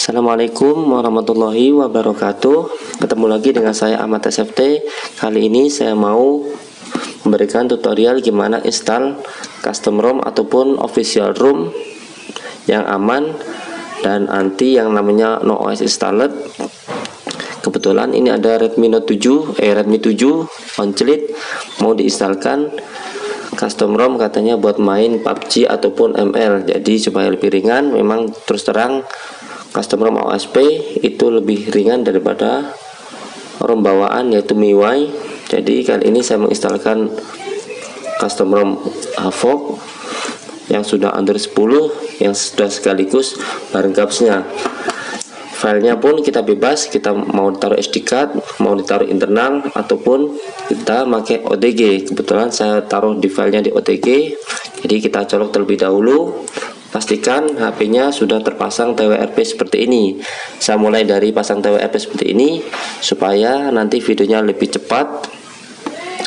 Assalamualaikum warahmatullahi wabarakatuh. Ketemu lagi dengan saya Ahmad SFT. Kali ini saya mau memberikan tutorial gimana install custom ROM ataupun official ROM yang aman dan anti yang namanya no OS installed. Kebetulan ini ada Redmi 7 OnCleed mau diinstalkan custom ROM, katanya buat main PUBG ataupun ML. Jadi supaya lebih ringan, memang terus terang custom ROM OSP itu lebih ringan daripada ROM bawaan yaitu MIUI. Jadi kali ini saya menginstalkan custom ROM Havoc yang sudah Android 10 yang sudah sekaligus bareng GApps-nya. Filenya pun kita bebas, kita mau taruh SD card, mau ditaruh internal ataupun kita pakai OTG. Kebetulan saya taruh di filenya di OTG. Jadi kita colok terlebih dahulu. Pastikan HP-nya sudah terpasang TWRP seperti ini. Saya mulai dari pasang TWRP seperti ini supaya nanti videonya lebih cepat,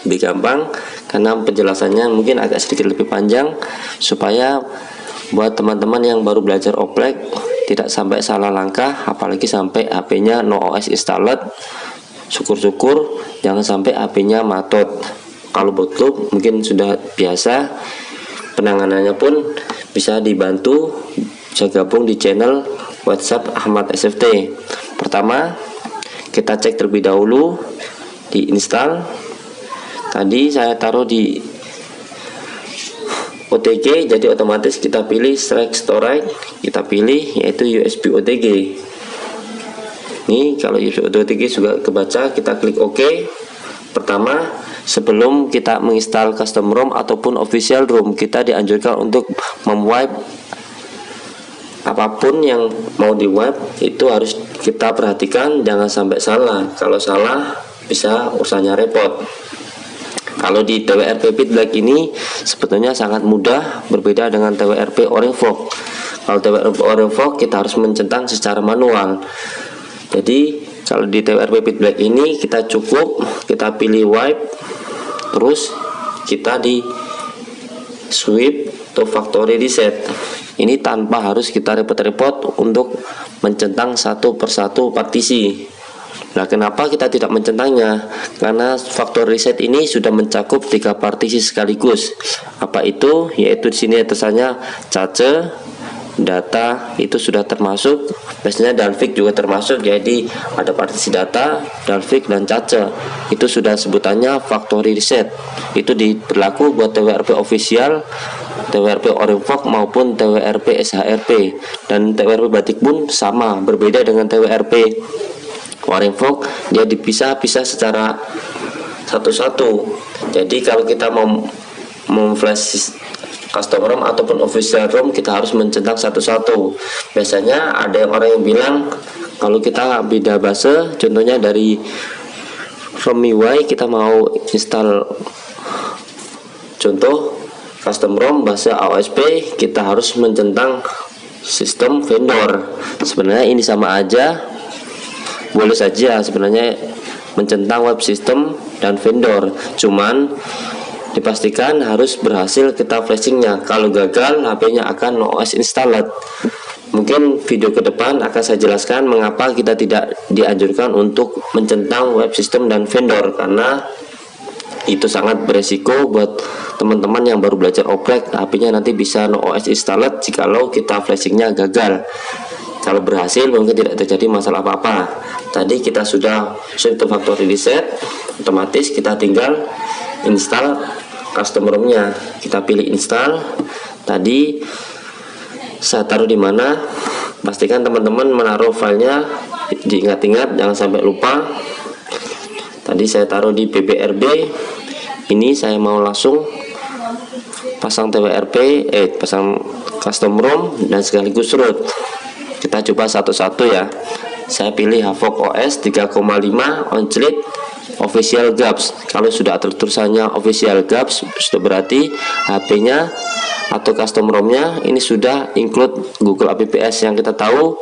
lebih gampang, karena penjelasannya mungkin agak sedikit lebih panjang, supaya buat teman-teman yang baru belajar oprek tidak sampai salah langkah, apalagi sampai HP-nya no OS installed. Syukur-syukur jangan sampai HP-nya matot. Kalau bootloop mungkin sudah biasa, penanganannya pun bisa dibantu, bisa gabung di channel WhatsApp Ahmad SFT. Pertama, kita cek terlebih dahulu di install. Tadi saya taruh di OTG, jadi otomatis kita pilih strike storage, kita pilih yaitu USB OTG. Ini kalau USB OTG juga kebaca, kita klik OK. Pertama, sebelum kita menginstal custom ROM ataupun official ROM, kita dianjurkan untuk memwipe apapun yang mau di wipe. Itu harus kita perhatikan, jangan sampai salah. Kalau salah bisa urusannya repot. Kalau di TWRP Pitblack ini sebetulnya sangat mudah, berbeda dengan TWRP OrangeVox. Kalau TWRP OrangeVox kita harus mencentang secara manual. Jadi kalau di TWRP Pitblack ini kita cukup kita pilih wipe, terus kita di sweep to factory reset. Ini tanpa harus kita repot-repot untuk mencentang satu persatu partisi. Nah, kenapa kita tidak mencentangnya? Karena factory reset ini sudah mencakup 3 partisi sekaligus. Apa itu? Yaitu di sini tulisannya cache, data itu sudah termasuk, biasanya dalvik juga termasuk. Jadi ada partisi data, dalvik dan cache. Itu sudah sebutannya factory reset. Itu berlaku buat TWRP official, TWRP OrangeVox maupun TWRP SHRP. Dan TWRP Batik pun sama, berbeda dengan TWRP OrangeVox, dia dipisah-pisah secara satu-satu. Jadi kalau kita mau flash custom ROM ataupun official ROM, kita harus mencentang satu-satu. Biasanya ada orang yang bilang kalau kita beda base, contohnya dari ROM MIUI kita mau install contoh custom ROM bahasa AOSP, kita harus mencentang sistem vendor. Sebenarnya ini sama aja, boleh saja sebenarnya mencentang web system dan vendor, cuman dipastikan harus berhasil kita flashingnya. Kalau gagal, HP-nya akan no OS installed. Mungkin video ke depan akan saya jelaskan mengapa kita tidak dianjurkan untuk mencentang web system dan vendor, karena itu sangat beresiko buat teman-teman yang baru belajar oprek. HP-nya nanti bisa no OS installed jikalau kita flashingnya gagal. Kalau berhasil mungkin tidak terjadi masalah apa-apa. Tadi kita sudah save to factory reset, otomatis kita tinggal install custom ROM-nya. Kita pilih install. Tadi saya taruh di mana? Pastikan teman-teman menaruh filenya, diingat-ingat jangan sampai lupa. Tadi saya taruh di BBRB. Ini saya mau langsung pasang TWRP, pasang custom ROM dan sekaligus root. Kita coba satu-satu ya. Saya pilih Havoc OS 3,5 OnCleed official GApps. Kalau sudah tulisannya official GApps, sudah berarti HP-nya atau custom ROM-nya ini sudah include Google APPS. Yang kita tahu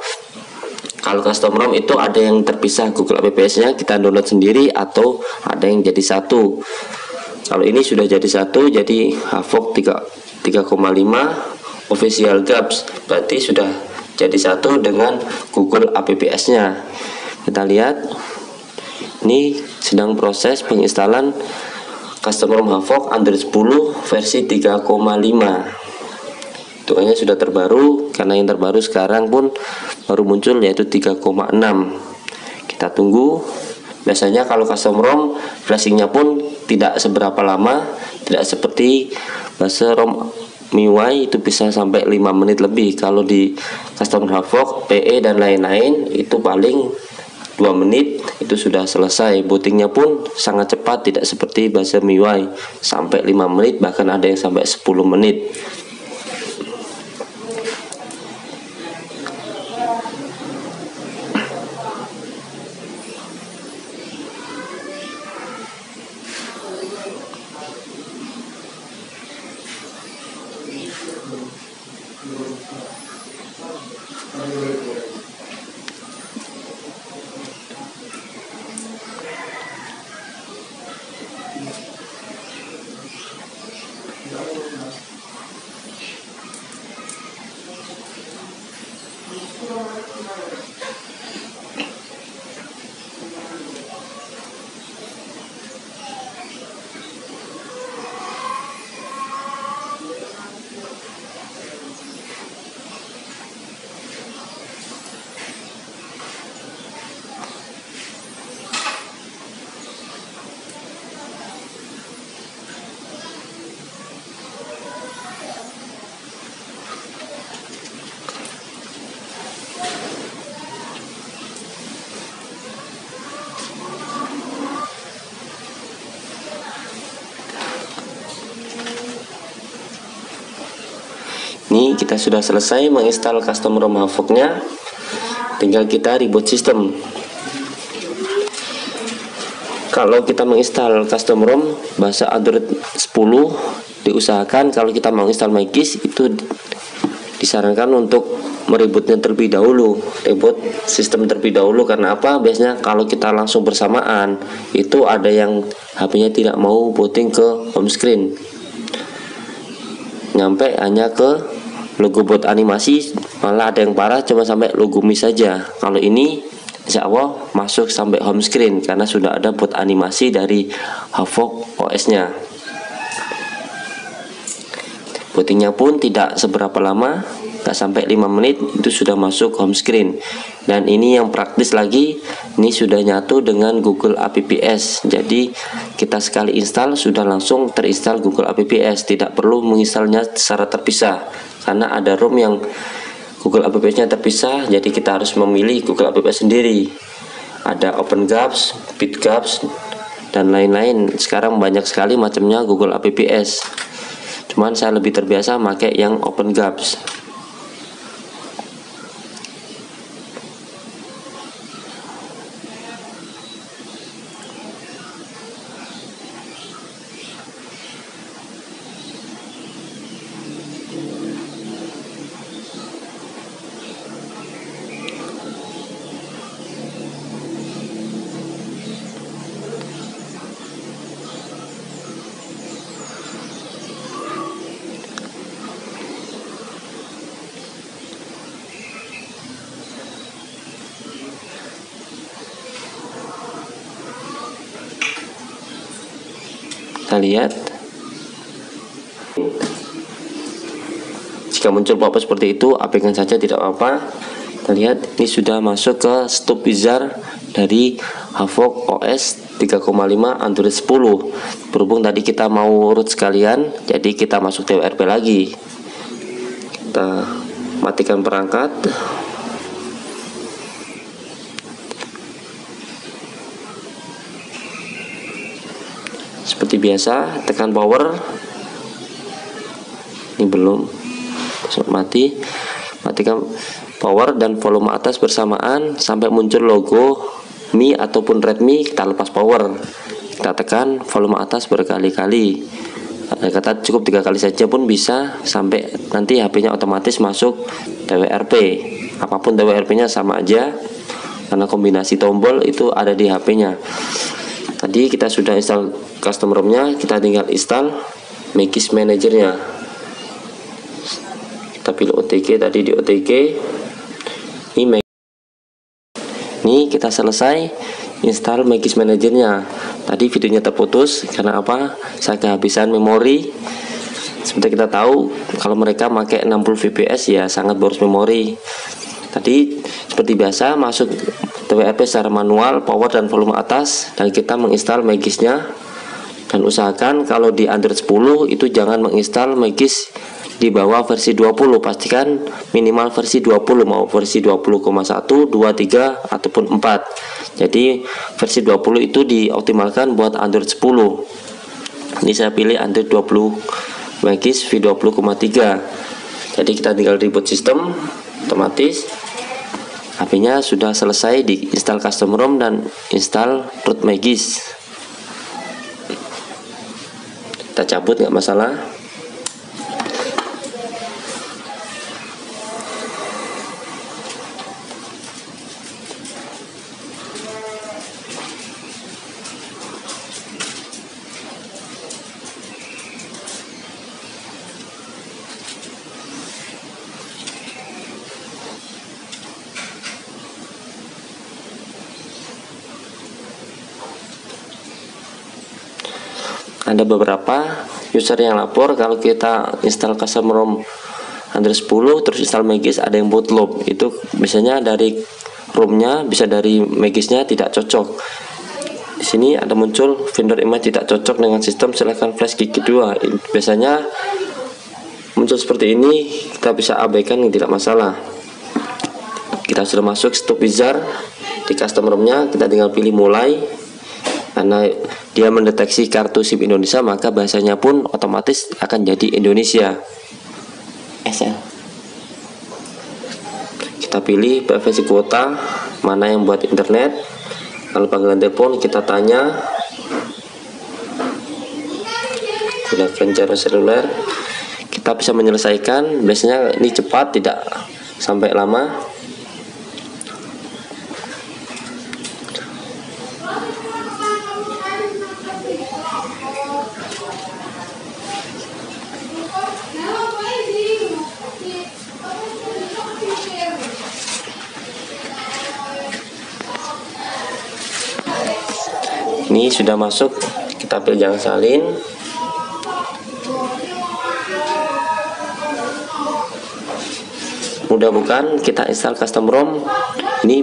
kalau custom ROM itu ada yang terpisah Google APPS-nya, kita download sendiri atau ada yang jadi satu. Kalau ini sudah jadi satu, jadi Havoc 3,5 official GApps, berarti sudah jadi satu dengan Google APPS-nya. Kita lihat ini sedang proses penginstalan Custom ROM Havok Android 10 versi 3,5. Hitungannya sudah terbaru, karena yang terbaru sekarang pun baru muncul yaitu 3,6. Kita tunggu. Biasanya kalau custom ROM flashingnya pun tidak seberapa lama, tidak seperti base ROM MIUI itu bisa sampai 5 menit lebih. Kalau di custom Havok, PE dan lain-lain itu paling 2 menit itu sudah selesai. Bootingnya pun sangat cepat, tidak seperti base MIUI sampai 5 menit, bahkan ada yang sampai 10 menit. Ini kita sudah selesai menginstal custom ROM Havoknya, tinggal kita reboot sistem. Kalau kita menginstal custom ROM bahasa Android 10, diusahakan kalau kita menginstal Magis itu disarankan untuk merebootnya terlebih dahulu, reboot sistem terlebih dahulu. Karena apa? Biasanya kalau kita langsung bersamaan itu ada yang HP-nya tidak mau booting ke home screen, nyampe hanya ke logo bot animasi, malah ada yang parah cuma sampai logo Mi saja. Kalau ini insya Allah masuk sampai home screen karena sudah ada bot animasi dari Havok OS-nya. Bootingnya pun tidak seberapa lama, tak sampai 5 menit itu sudah masuk home screen. Dan ini yang praktis lagi, ini sudah nyatu dengan Google APPS. Jadi kita sekali install sudah langsung terinstall Google APPS, tidak perlu menginstalnya secara terpisah. Karena ada ROM yang Google APPS-nya terpisah, jadi kita harus memilih Google APPS sendiri. Ada OpenGApps, BitGApps, dan lain-lain. Sekarang banyak sekali macamnya Google APPS. Cuman saya lebih terbiasa pakai yang OpenGApps. Kita lihat, jika muncul pop-up seperti itu abaikan saja, tidak apa-apa. Kita lihat ini sudah masuk ke Stop Wizard dari Havok OS 3,5 Android 10. Berhubung tadi kita mau root sekalian, jadi kita masuk TWRP lagi. Kita matikan perangkat. Seperti biasa, tekan power. Ini belum mati. Matikan power dan volume atas bersamaan sampai muncul logo Mi ataupun Redmi. Kita lepas power, kita tekan volume atas berkali-kali. Kata cukup 3 kali saja pun bisa, sampai nanti HP-nya otomatis masuk TWRP. Apapun TWRP-nya sama aja, karena kombinasi tombol itu ada di HP-nya. Tadi kita sudah install custom ROM-nya, kita tinggal install Magis Manager-nya. Kita pilih OTG, tadi di OTG Ini kita selesai install Magis Manajernya. Tadi videonya terputus karena apa? Saya kehabisan memori. Seperti kita tahu, kalau mereka pakai 60 fps ya sangat boros memori. Tadi seperti biasa masuk TWRP secara manual, power dan volume atas, dan kita menginstal Magisnya. Dan usahakan kalau di Android 10 itu jangan menginstal Magis di bawah versi 20, pastikan minimal versi 20, mau versi 20,1, 2, 3 ataupun 4. Jadi versi 20 itu dioptimalkan buat Android 10. Ini saya pilih Android 20 Magis V20,3. Jadi kita tinggal reboot sistem, otomatis HP-nya sudah selesai diinstal custom ROM dan install root Magis. Kita cabut nggak masalah. Ada beberapa user yang lapor kalau kita install custom ROM Android 10 terus install Magis ada yang bootloop. Itu biasanya dari ROM-nya, bisa dari Magisnya tidak cocok. Di sini ada muncul vendor image tidak cocok dengan sistem, silahkan flash gigi 2. Biasanya muncul seperti ini, kita bisa abaikan, tidak masalah. Kita sudah masuk stop wizard di custom ROM-nya, kita tinggal pilih mulai. Karena dia mendeteksi kartu SIM Indonesia, maka bahasanya pun otomatis akan jadi Indonesia. SL. Kita pilih preferensi kuota, mana yang buat internet. Kalau panggilan telepon kita tanya gunakan cara seluler. Kita bisa menyelesaikan, biasanya ini cepat, tidak sampai lama. Ini sudah masuk, kita pilih jangan salin. Mudah bukan? Kita install custom ROM. Ini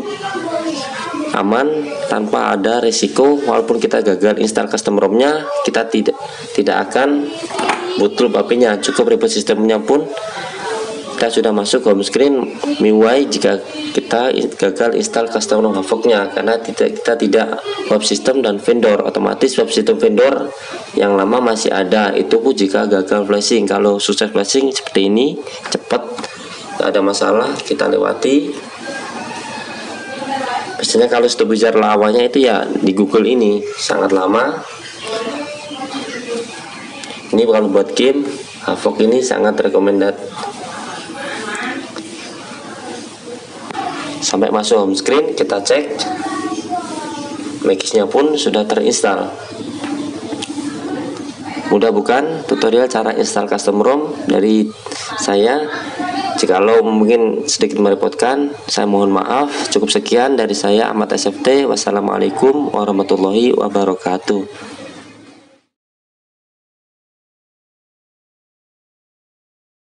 aman tanpa ada resiko. Walaupun kita gagal install custom ROM-nya, kita tidak akan bootloop HP-nya. Cukup reboot sistemnya pun kita sudah masuk home screen MIUI jika kita gagal install custom ROM Havok-nya, karena kita tidak web system dan vendor. Otomatis web system vendor yang lama masih ada, itu pun jika gagal flashing. Kalau sukses flashing seperti ini cepat, tidak ada masalah, kita lewati. Biasanya kalau stop wizard lawannya itu ya di Google, ini sangat lama. Ini kalau buat game Havok ini sangat recommended. Sampai masuk home screen, kita cek Magisnya pun sudah terinstall. Mudah bukan tutorial cara install custom ROM dari saya? Jikalau mungkin sedikit merepotkan, saya mohon maaf. Cukup sekian dari saya, Ahmad SFT. Wassalamualaikum warahmatullahi wabarakatuh.